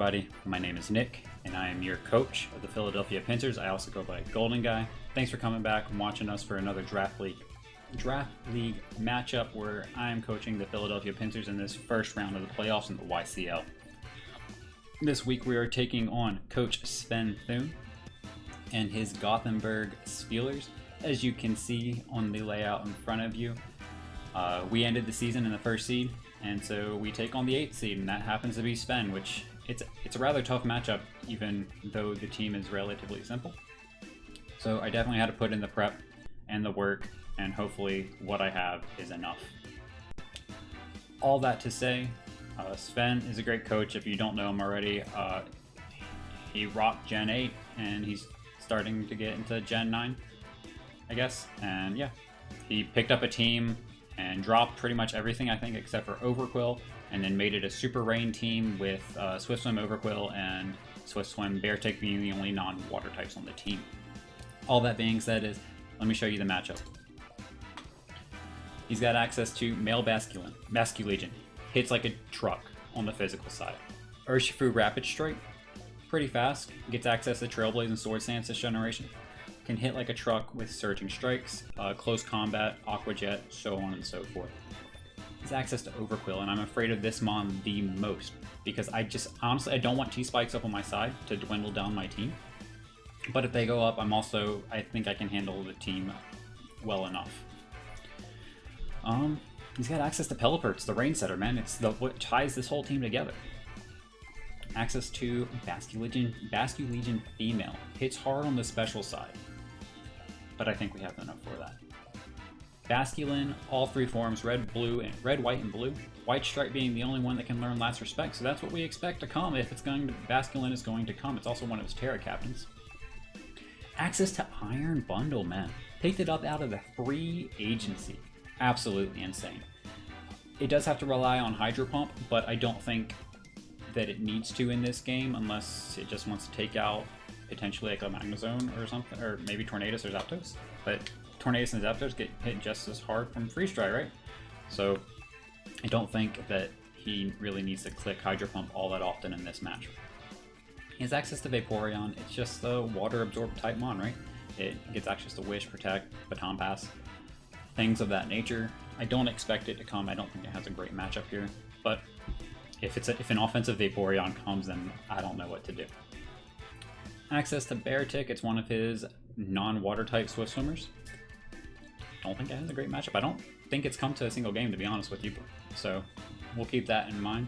everybody, my name is Nick, and I am your coach of the Philadelphia Pincers. I also go by Golden Guy. Thanks for coming back and watching us for another Draft League matchup where I am coaching the Philadelphia Pincers in this first round of the playoffs in the YCL. This week we are taking on Coach Sventhoon and his Gothenburg Steelers. As you can see on the layout in front of you, we ended the season in the first seed, and so we take on the 8th seed, and that happens to be Sven, which it's a rather tough matchup, even though the team is relatively simple. So I definitely had to put in the prep and the work, and hopefully what I have is enough. All that to say, Sven is a great coach. If you don't know him already, he rocked Gen 8, and he's starting to get into Gen 9, I guess. And yeah, he picked up a team and dropped pretty much everything, I think, except for Overquill, and then made it a Super Rain team with Swift Swim Overquill and Swift Swim Beartick being the only non-water types on the team. All that being said let me show you the matchup. He's got access to Male Basculegion, hits like a truck on the physical side. Urshifu Rapid Strike, pretty fast, gets access to Trailblaze and Sword Stance this generation. Can hit like a truck with Surging Strikes, Close Combat, Aqua Jet, so on and so forth. Has access to Overquill, and I'm afraid of this mon the most, because honestly, I don't want T-Spikes up on my side to dwindle down my team. But if they go up, I think I can handle the team well enough. He's got access to Pelipperts, the Rain Setter, man. It's what ties this whole team together. Access to Basculegion Female. Hits hard on the special side, but I think we have enough for that. Basculin, all three forms, red, white, and blue. White Stripe being the only one that can learn Last Respect, so that's what we expect to come if Basculin is going to come. It's also one of his Terra Captains. Access to Iron Bundle, man. Picked it up out of the free agency. Absolutely insane. It does have to rely on Hydro Pump, but I don't think that it needs to in this game unless it just wants to take out potentially like a Magnezone or something, or maybe Tornadus or Zapdos. But Tornadus and Zapdos get hit just as hard from Freeze Dry, right? So I don't think that he really needs to click Hydro Pump all that often in this match. He has access to Vaporeon. It's just the Water Absorb type mon, right? It gets access to Wish, Protect, Baton Pass, things of that nature. I don't expect it to come. I don't think it has a great matchup here, but if an offensive Vaporeon comes, then I don't know what to do. Access to Beartick. It's one of his non-water type Swift Swimmers. Don't think it has a great matchup. I don't think it's come to a single game, to be honest with you. So we'll keep that in mind.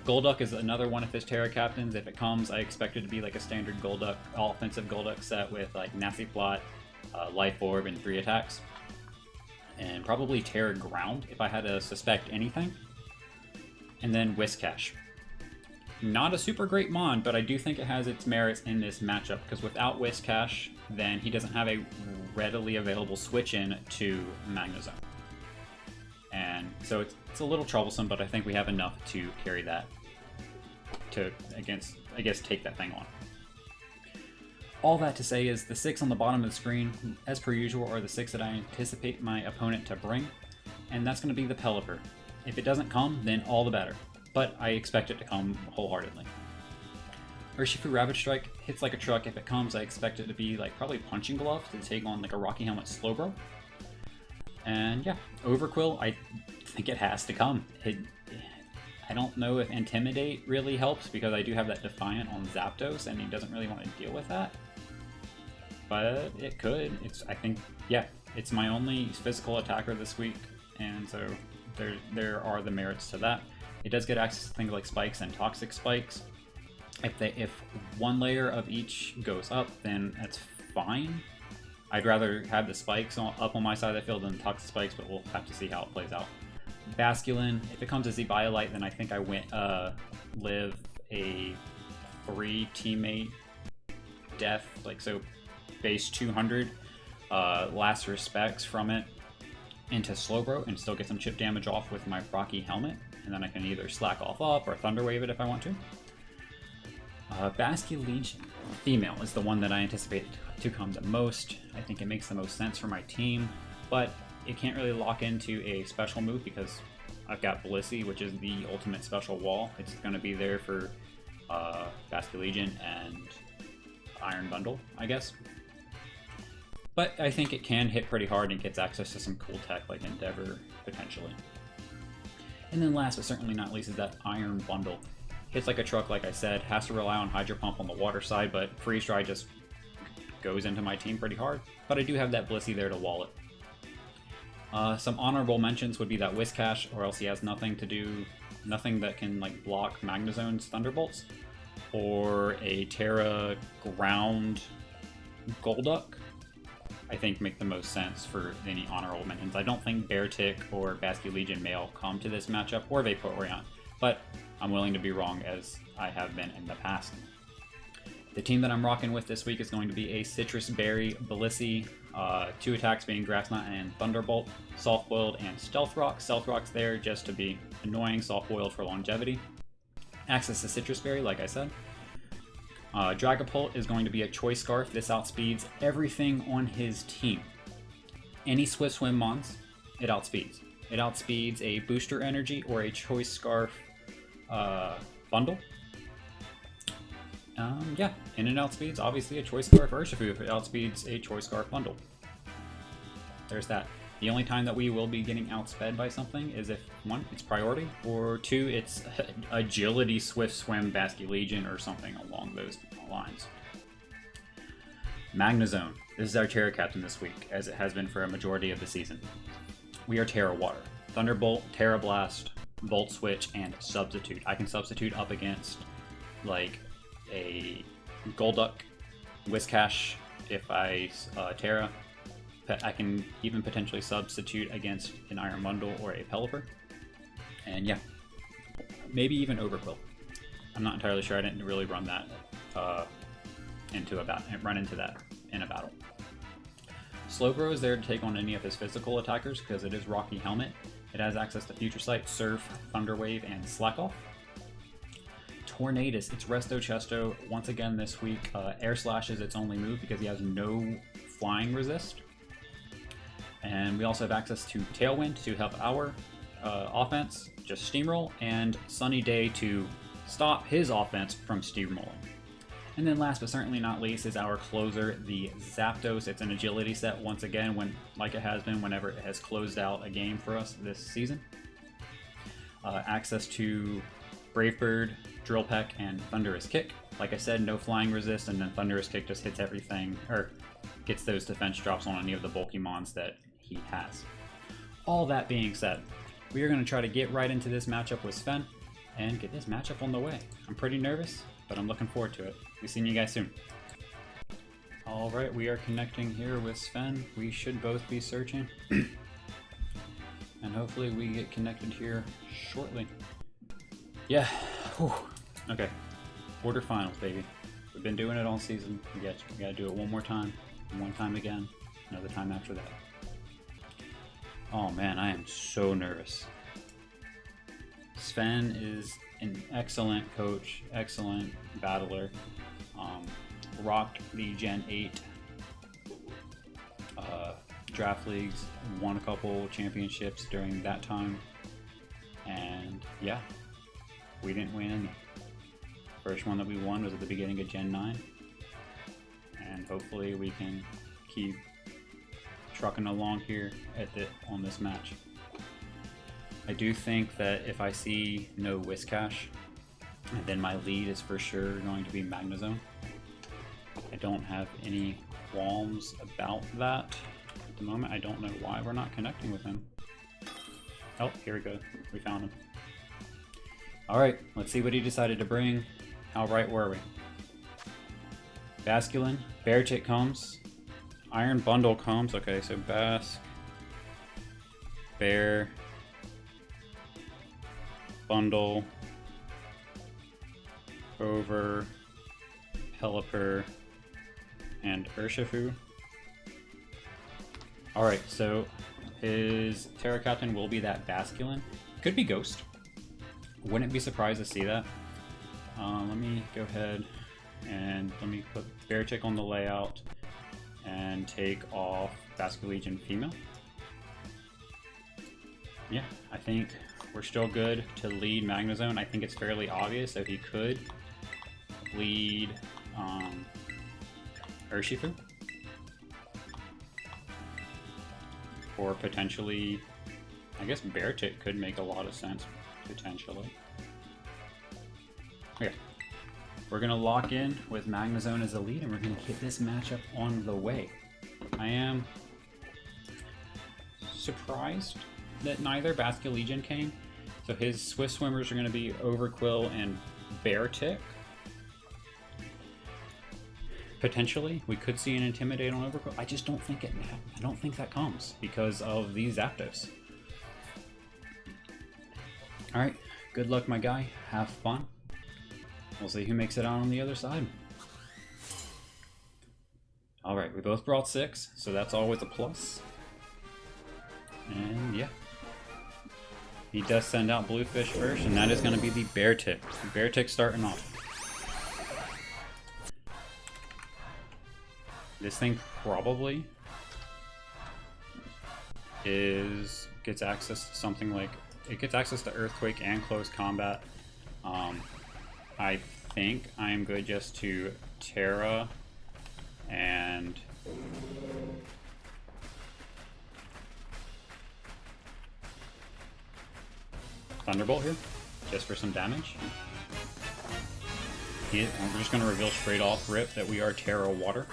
Golduck is another one of his Terra Captains. If it comes, I expect it to be like a standard Golduck, all-offensive Golduck set with like Nasty Plot, Life Orb, and 3 attacks. And probably Terra Ground if I had to suspect anything. And then Whiscash. Not a super great mon, but I do think it has its merits in this matchup, because without Whiscash, then he doesn't have a readily available switch in to Magnezone. And so it's a little troublesome, but I think we have enough to carry that to, I guess, take that thing on. All that to say is the 6 on the bottom of the screen, as per usual, are the 6 that I anticipate my opponent to bring, and that's going to be the Pelipper. If it doesn't come, then all the better, but I expect it to come wholeheartedly. Urshifu Rapid Strike hits like a truck. If it comes, I expect it to be like probably Punching Glove to take on like a Rocky Helmet Slowbro. And yeah, Overquill, I think it has to come. I don't know if Intimidate really helps, because I do have that Defiant on Zapdos, and he doesn't really want to deal with that. But it could. I think, it's my only physical attacker this week, and so there are the merits to that. It does get access to things like Spikes and Toxic Spikes. If one layer of each goes up, then that's fine. I'd rather have the Spikes up on my side of the field than the Toxic Spikes, but we'll have to see how it plays out. Basculin, if it comes as Eviolite, then I think I live a 3 teammate death, like so base 200 Last Respects from it into Slowbro and still get some chip damage off with my Rocky Helmet, and then I can either slack off up or Thunder Wave it if I want to. Basculegion Female is the one that I anticipate to come the most. I think it makes the most sense for my team, but it can't really lock into a special move because I've got Blissey, which is the ultimate special wall. It's going to be there for Basculegion and Iron Bundle, I guess. But I think it can hit pretty hard and gets access to some cool tech like Endeavor, potentially. And then last but certainly not least is that Iron Bundle. Hits like a truck, like I said, has to rely on Hydro Pump on the water side, but Freeze Dry just goes into my team pretty hard. But I do have that Blissey there to wall it. Some honorable mentions would be that Whiscash, or else he has nothing that can like block Magnezone's Thunderbolts, or a Terra Ground Golduck. I think make the most sense for any honorable mentions. I don't think Beartic or Basculegion Male come to this matchup, or Vaporeon, but I'm willing to be wrong as I have been in the past. The team that I'm rocking with this week is going to be a Citrus Berry Blissey, 2 attacks being Grass Knot and Thunderbolt, Soft Boiled and Stealth Rock. Stealth Rock's there just to be annoying, Soft Boiled for longevity. Access to Citrus Berry, like I said. Dragapult is going to be a Choice Scarf. This outspeeds everything on his team. Any Swift Swim Mons, it outspeeds. It outspeeds a Booster Energy or a Choice Scarf bundle. Yeah, and it outspeeds obviously a Choice Scarf Urshifu if it outspeeds a Choice Scarf bundle. There's that. The only time that we will be getting outsped by something is if, 1, it's priority, or 2, it's agility Swift Swim Basculegion or something along those lines. Magnezone. This is our Terra Captain this week, as it has been for a majority of the season. We are Terra Water. Thunderbolt, Terra Blast, Volt Switch, and Substitute. I can substitute up against, like, a Golduck, Whiscash if I Terra. I can even potentially substitute against an Iron Bundle or a Pelipper. And yeah, maybe even Overquill. I'm not entirely sure. I didn't really run that into that in a battle. Slowbro is there to take on any of his physical attackers because it is Rocky Helmet. It has access to Future Sight, Surf, Thunder Wave, and Slack Off. Tornadus, it's Resto Chesto. Once again this week, Air Slash is its only move because he has no flying resist. And we also have access to Tailwind to help our offense just steamroll, and Sunny Day to stop his offense from steamrolling. And then last but certainly not least is our closer, the Zapdos. It's an agility set once again, like it has been whenever it has closed out a game for us this season. Access to Brave Bird, Drill Peck, and Thunderous Kick. Like I said, no flying resist, and then Thunderous Kick just hits everything, or gets those defense drops on any of the bulky mons that he has. All that being said, we are going to try to get right into this matchup with Sven and get this matchup on the way. I'm pretty nervous, but I'm looking forward to it. We'll see you guys soon. Alright, we are connecting here with Sven. We should both be searching. And hopefully we get connected here shortly. Yeah. Whew. Okay. Quarterfinals, baby. We've been doing it all season. We gotta do it one more time, and one time again, another time after that. Oh man, I am so nervous. Sven is an excellent coach, excellent battler. Rocked the Gen 8 draft leagues, won a couple championships during that time, and yeah, we didn't win any. First one that we won was at the beginning of Gen 9, and hopefully we can keep trucking along here on this match. I do think that if I see no Whiscash, then my lead is for sure going to be Magnezone. I don't have any qualms about that at the moment. I don't know why we're not connecting with him. Oh, here we go. We found him. Alright, let's see what he decided to bring. How right were we? Basculin, Beartic comes, Iron Bundle comes. Okay, so Bask, Bear, Bundle, over Pelipper, and Urshifu. Alright, so his Terra Captain will be that Basculin. Could be Ghost. Wouldn't be surprised to see that. Let me go ahead and let me put Beartic on the layout and take off Basculegion Female. Yeah, I think we're still good to lead Magnezone. I think it's fairly obvious that he could lead Urshifu. Or potentially, I guess Beartic could make a lot of sense, potentially. Okay, we're gonna lock in with Magnezone as the lead, and we're gonna get this matchup on the way. I am surprised that neither Basculegion came. So his Swift Swimmers are gonna be Overquill and Beartic. Potentially, we could see an Intimidate on Overquill. I just don't think I don't think that comes because of these Zapdos. All right, good luck, my guy. Have fun. We'll see who makes it out on the other side. All right, we both brought 6, so that's always a plus. And yeah, he does send out Bluefish first, and that is going to be the Beartic. Beartic starting off. This thing probably gets access to something like, it gets access to Earthquake and Close Combat. I think I am good just to Terra and Thunderbolt here, just for some damage. We're just going to reveal straight off rip that we are Terra Water.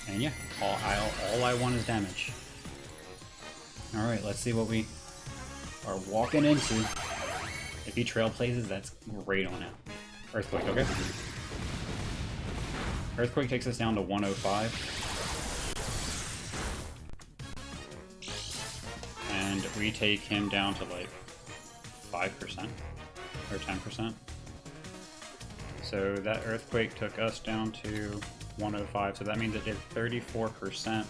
And yeah, all I want is damage. Alright, let's see what we are walking into. If he Trailblazes, that's great on it. Earthquake, okay. Earthquake takes us down to 105. And we take him down to like 5% or 10%. So that Earthquake took us down to 105, so that means it did 34%,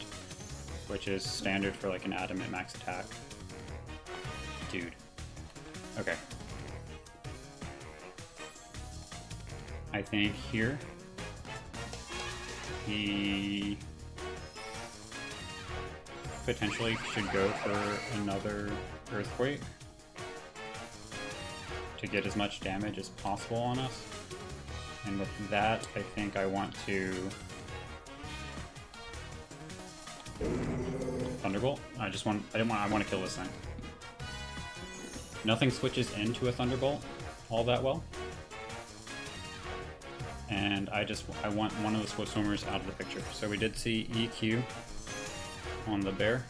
which is standard for like an Adamant max attack. Dude. Okay. I think here he potentially should go for another Earthquake to get as much damage as possible on us. And with that, I think I want to Thunderbolt. I want to kill this thing. Nothing switches into a Thunderbolt all that well. And I want one of the Swift Swimmers out of the picture. So we did see EQ on the bear.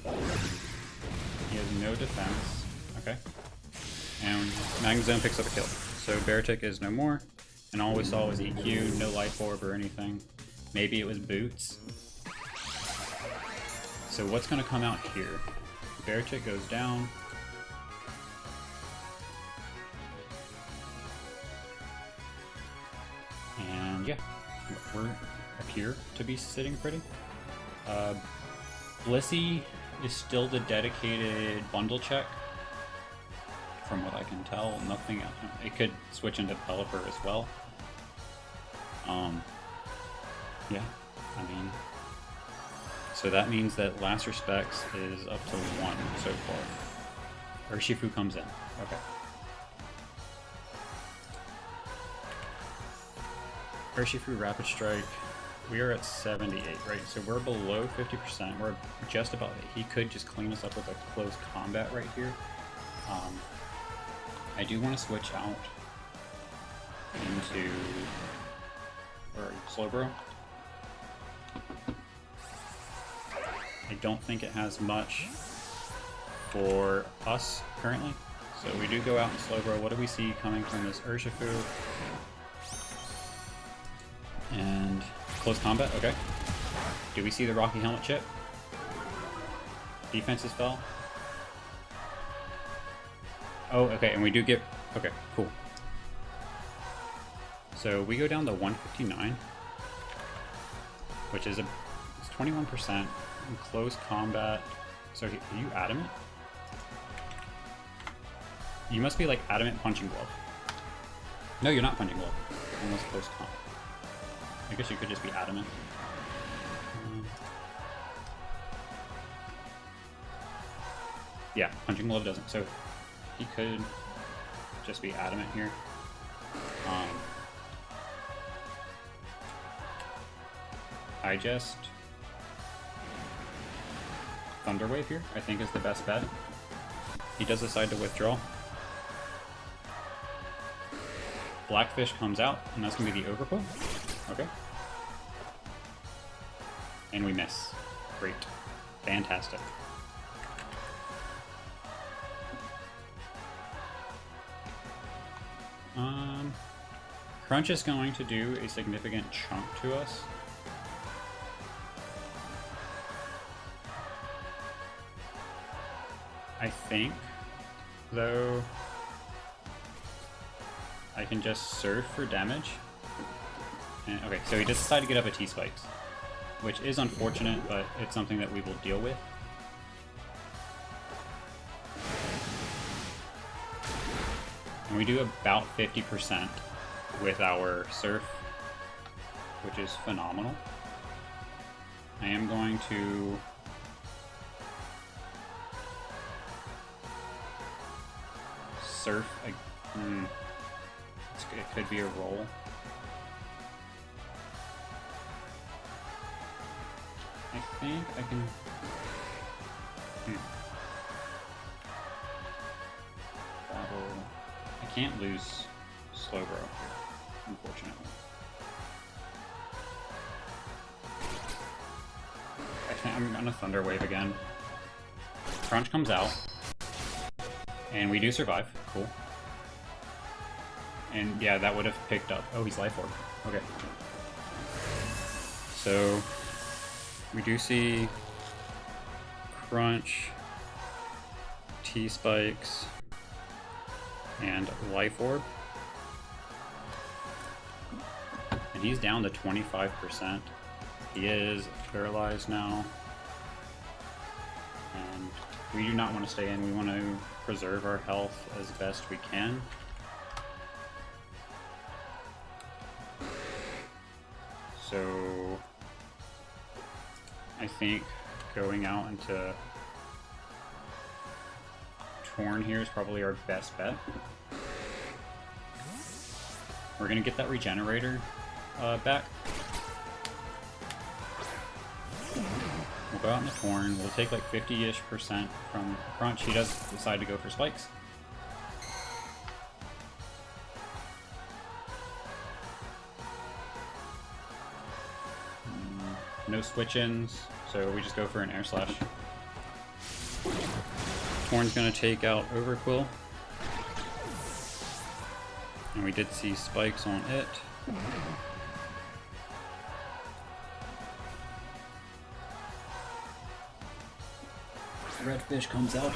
He has no defense. Okay. And Magnezone picks up a kill. So Beartic is no more. And all we saw was EQ, no Life Orb or anything. Maybe it was Boots. So what's going to come out here? Beartic goes down. And yeah, we appear to be sitting pretty. Blissey is still the dedicated bundle check. From what I can tell, nothing else. It could switch into Pelipper as well. Yeah, I mean, so that means that Last Respects is up to 1 so far. Urshifu comes in. Okay. Urshifu Rapid Strike. We are at 78, right? So we're below 50%. We're just about it. He could just clean us up with a close combat right here. I do want to switch out into Slowbro. I don't think it has much for us currently. So we do go out in Slowbro. What do we see coming from this Urshifu? And close combat, okay. Do we see the Rocky Helmet chip? Defenses fell. Oh, okay, and we do get, okay, cool. So we go down to 159, which is it's 21% in close combat. So are you Adamant? You must be like Adamant Punching Glove. No, you're not Punching Glove. Unless close combat. I guess you could just be Adamant. Yeah, Punching Glove doesn't. So he could just be adamant here. I just Thunder Wave here, I think, is the best bet. He does decide to withdraw. Blackfish comes out, and that's going to be the Overquill. Okay. And we miss. Great. Fantastic. Crunch is going to do a significant chunk to us. I think, though, I can just Surf for damage. And, okay, so he just decided to get up a T-Spikes, which is unfortunate, but it's something that we will deal with. And we do about 50% with our Surf, which is phenomenal. I am going to Surf. It could be a roll. I think I can. Battle. I can't lose Slowbro here, unfortunately. I think I'm gonna Thunder Wave again. Crunch comes out, and we do survive. Cool. And yeah, that would have picked up. Oh, he's Life Orb. Okay. So we do see Crunch, T-Spikes, and Life Orb. And he's down to 25%. He is paralyzed now. And we do not want to stay in. We want to preserve our health as best we can. So I think going out into Torn here is probably our best bet. We're gonna get that Regenerator back. We'll go out into Torn. We'll take like 50-ish% from Crunch. He does decide to go for Spikes. No switch-ins, so we just go for an Air Slash. Torn's gonna take out Overquill. And we did see Spikes on it. Redfish comes out.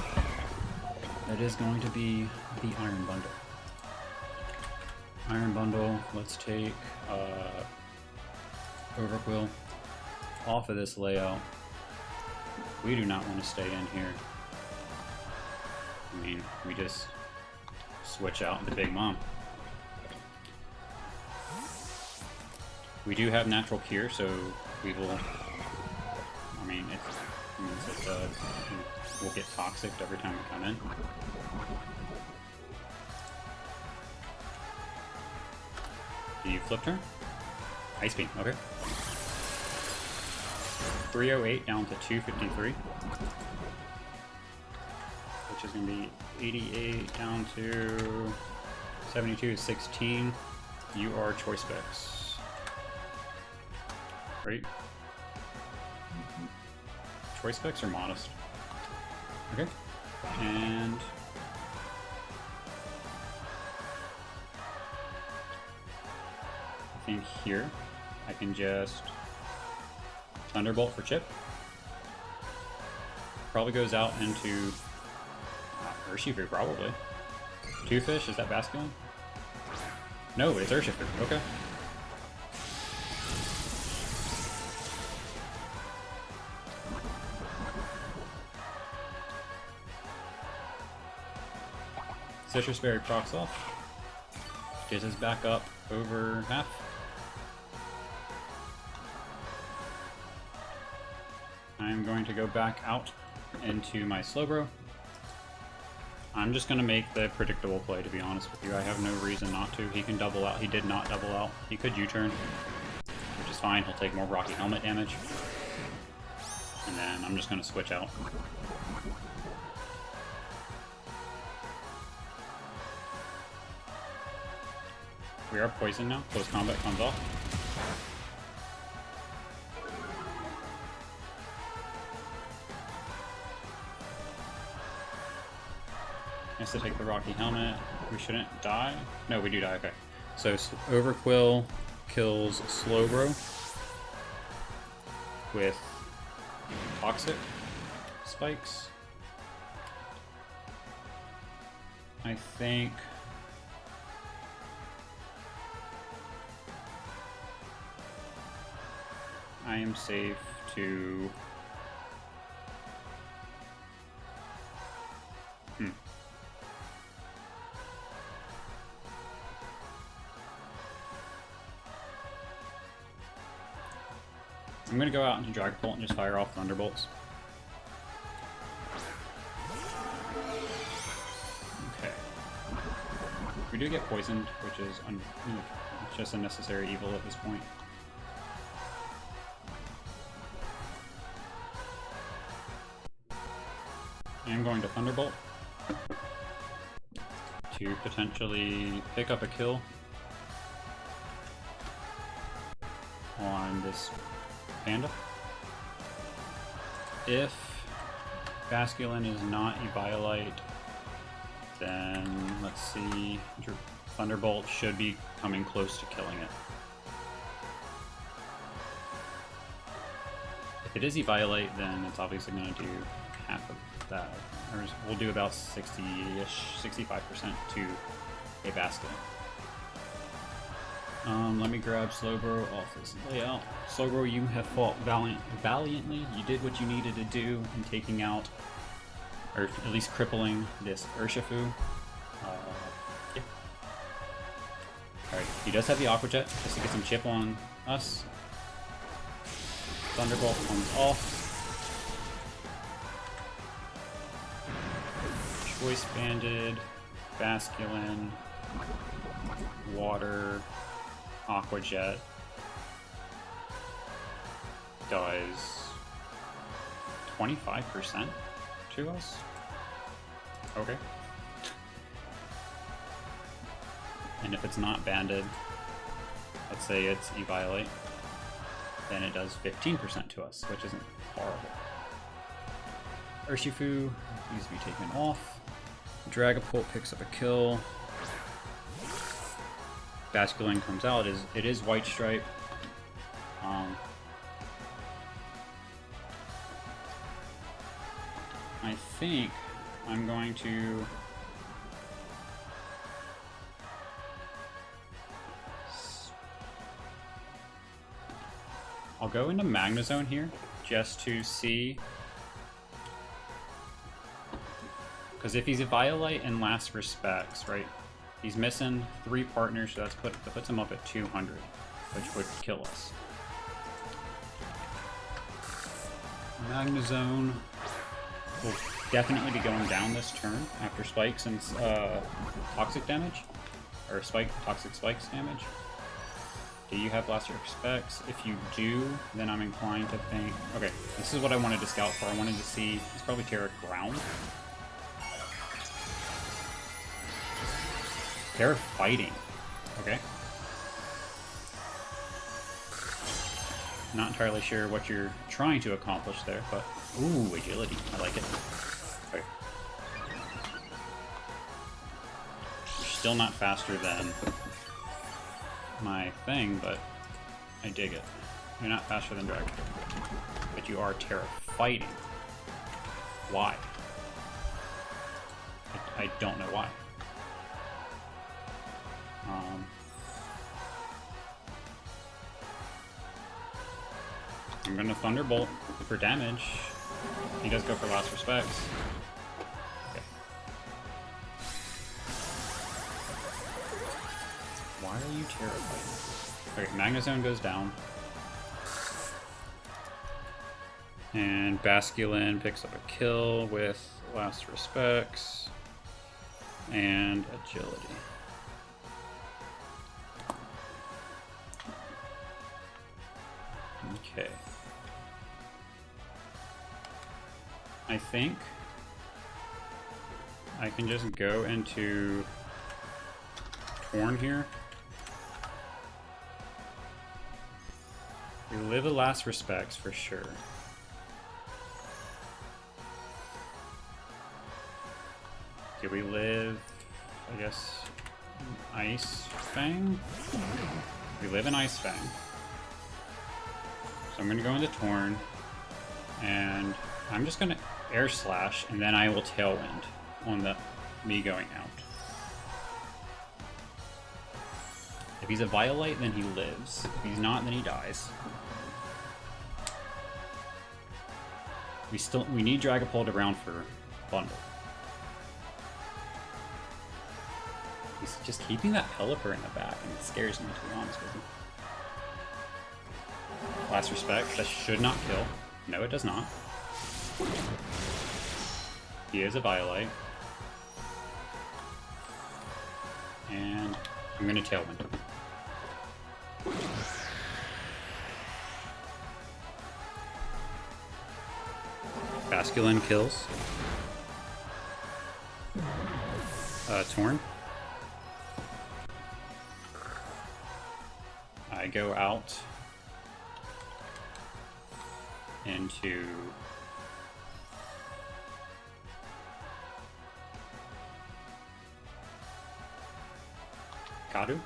That is going to be the Iron Bundle. Iron Bundle, let's take Overquill off of this layout. We do not want to stay in here. I mean, we just switch out into Big Mom. We do have Natural Cure, so we will, I mean, it means that we'll get toxic every time we come in. Do you flip turn? Ice Beam, okay. 308 down to 253. Which is going to be 88 down to 72 16. You are Choice Specs. Right? Choice Specs or Modest? Okay. And I think here I can just Thunderbolt for chip. Probably goes out into Earthshifter, probably. Two Fish, is that Basculin? No, it's Earthshifter. Okay. Citrus Berry procs off. Gets us back up over half. I'm going to go back out into my Slowbro. I'm just going to make the predictable play, to be honest with you. I have no reason not to. He can double out. He did not double out. He could U-turn, which is fine. He'll take more Rocky Helmet damage. And then I'm just going to switch out. We are poisoned now. Close combat comes off. Has to take the Rocky Helmet. We shouldn't die. No, we do die. Okay. So Overquill kills Slowbro with Toxic Spikes. I think I am safe to... I'm gonna go out into Dragapult and just fire off Thunderbolts. Okay. We do get poisoned, which is just a necessary evil at this point. I'm going to Thunderbolt to potentially pick up a kill on this Panda. If Basculin is not Eviolite, then let's see, Thunderbolt should be coming close to killing it. If it is Eviolite, then it's obviously going to do half of that. Or we'll do about 60-ish, 65% to a Basculin. Let me grab Slowbro off this layout. Slowbro, you have fought valiantly. You did what you needed to do in taking out, or at least crippling, this Urshifu. Yeah. Alright, he does have the Aqua Jet, just to get some chip on us. Thunderbolt comes off. Choice Banded, Basculin, Water, Aqua Jet does 25% to us. Okay. And if it's not banded, let's say it's Eviolite, then it does 15% to us, which isn't horrible. Urshifu needs to be taken off. Dragapult picks up a kill. Basculin comes out. It is White Stripe. I think I'm going to I'll go into Magnezone here just to see, because if he's a Violite in Last Respects, right? He's missing 3 partners, so that puts him up at 200, which would kill us. Magnezone will definitely be going down this turn after spikes and toxic damage, or toxic spikes damage. Do you have Last Respects? If you do, then I'm inclined to think... Okay, this is what I wanted to scout for. I wanted to see... It's probably Terra Ground. Terra Fighting. Okay. Not entirely sure what you're trying to accomplish there, but... Ooh, Agility. I like it. Okay. You're still not faster than my thing, but I dig it. You're not faster than Dragon, but you are Terra Fighting. Why? I don't know why. I'm gonna Thunderbolt for damage. He does go for Last Respects. Okay. Why are you terrified? Okay, Magnezone goes down. And Basculin picks up a kill with Last Respects. and agility. Okay. I think I can just go into Torn here. We live a last respects for sure. Do we live, I guess, Ice Fang? We live in Ice Fang. So I'm going to go into Torn, and I'm just going to Air Slash, and then I will Tailwind on me going out. If he's a Violite, then he lives. If he's not, then he dies. We need Dragapult around for Bundle. He's just keeping that Pelipper in the back, and it scares me, to be honest with you. Last respect, that should not kill. No, it does not. He is a Violite. And I'm going to Tailwind. Basculin kills. Torn. I go out into Kadu.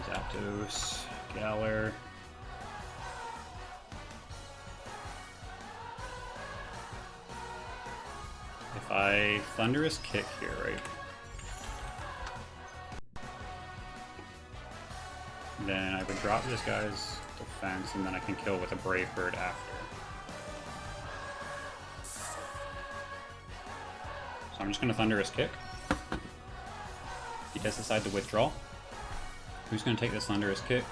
Zapdos, Galar. If I Thunderous Kick here, right? Then I would drop this guy's defense, and then I can kill with a Brave Bird after. So I'm just going to Thunderous Kick. He does decide to withdraw. Who's going to take this Thunderous Kick?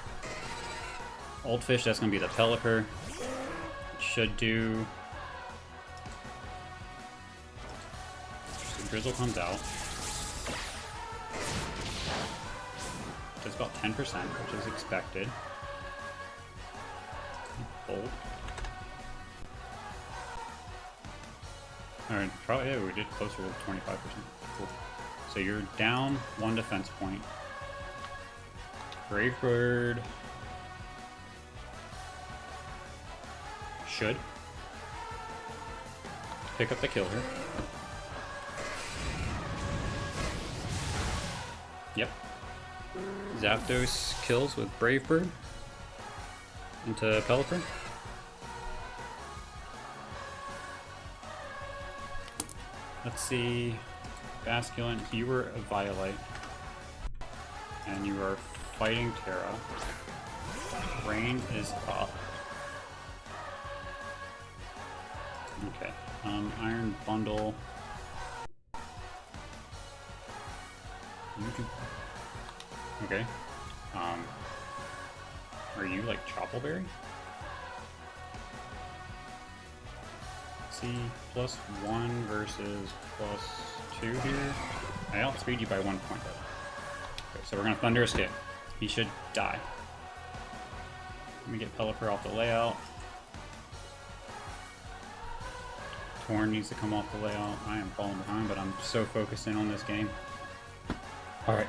Old Fish, that's going to be the Pelipper. It should do... So Drizzle comes out. Does about 10%, which is expected. Bolt. Alright, probably, yeah, we did closer to 25%. Cool. So you're down 1 defense point. Brave Bird should pick up the kill here. Yep. Zapdos kills with Brave Bird into Pelipper. Let's see. Basculin, you were a Violite. And you are fighting Terra. Rain is up. Okay. Iron Bundle. Okay. Are you like Choppleberry? See, +1 versus +2 here. I outspeed you by 1 point though. Okay, so we're gonna Thunderous Kick. He should die. Let me get Pelipper off the layout. Torn needs to come off the layout. I am falling behind, but I'm so focused in on this game. Alright.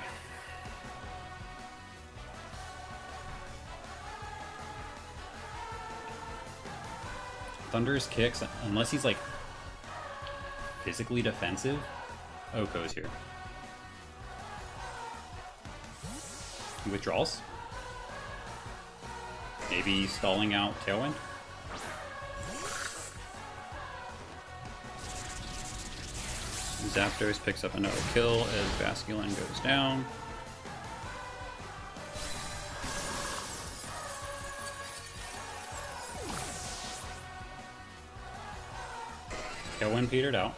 Thunderous Kicks, unless he's like physically defensive, Oko's here. He withdraws. Maybe stalling out Tailwind. Zapdos picks up another kill as Basculin goes down. Tailwind petered out.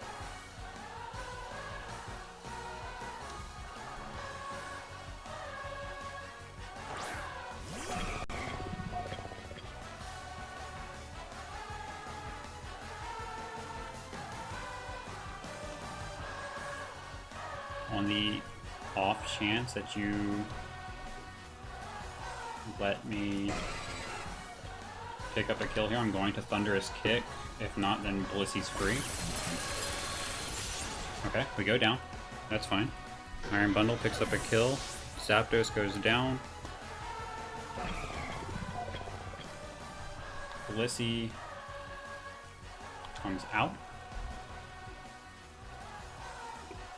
on the off chance that you let me pick up a kill here, I'm going to Thunderous Kick. If not, then Blissey's free. Okay, we go down. That's fine. Iron Bundle picks up a kill. Zapdos goes down. Blissey comes out.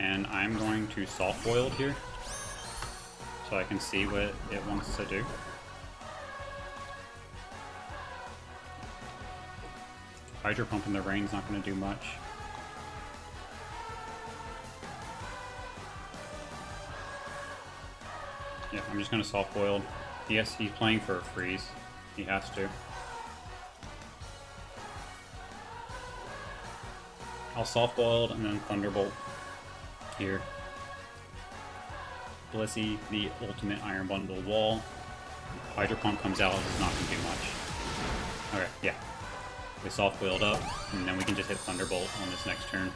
And I'm going to Soft Boiled here, so I can see what it wants to do. Hydro Pump in the rain's not going to do much. Yeah, I'm just going to Soft Boiled. Yes, he's playing for a freeze. He has to. I'll Soft Boiled and then Thunderbolt here. Blissey, the ultimate Iron Bundle wall. Hydro Pump comes out, it's not going to do much. Okay, yeah. We Soft Boiled up, and then we can just hit Thunderbolt on this next turn.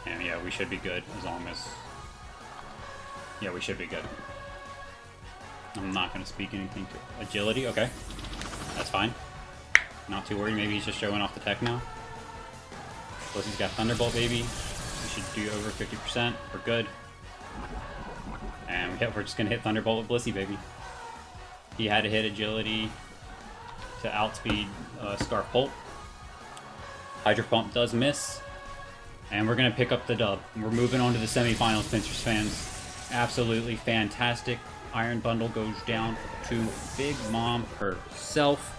And yeah, we should be good as long as... Yeah, we should be good. I'm not going to speak anything to... Agility, okay. That's fine. Not too worried, maybe he's just showing off the tech now. Plus he's got Thunderbolt, baby. We should do over 50%. We're good. And we're just going to hit Thunderbolt with Blissey, baby. He had to hit Agility to outspeed Scarf Bolt. Hydro Pump does miss. And we're going to pick up the dub. We're moving on to the semifinals, Pincers fans. Absolutely fantastic. Iron Bundle goes down to Big Mom herself.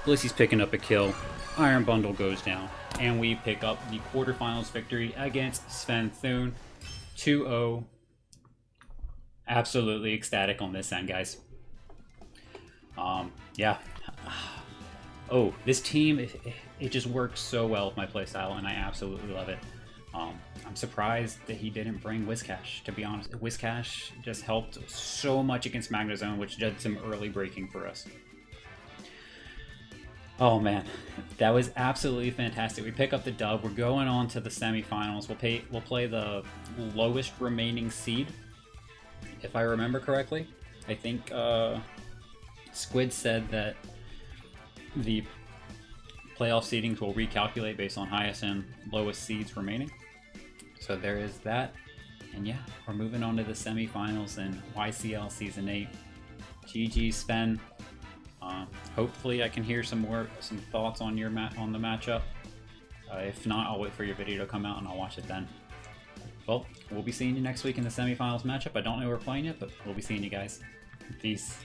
Blissey's picking up a kill. Iron Bundle goes down. And we pick up the quarterfinals victory against Sventhoon. 2-0. Absolutely ecstatic on this end, guys. Yeah. Oh, this team, it just works so well with my playstyle, and I absolutely love it. I'm surprised that he didn't bring Whiscash, to be honest. Whiscash just helped so much against Magnezone, which did some early breaking for us. Oh man, that was absolutely fantastic. We pick up the dub. We're going on to the semifinals. We'll play the lowest remaining seed, if I remember correctly. I think Squid said that the playoff seedings will recalculate based on highest and lowest seeds remaining. So there is that. And yeah, we're moving on to the semifinals in YCL Season 8. GG, Sven. Hopefully I can hear some thoughts on your on the matchup. If not, I'll wait for your video to come out and I'll watch it then. Well, we'll be seeing you next week in the semifinals matchup. I don't know who we're playing yet, but we'll be seeing you guys. Peace.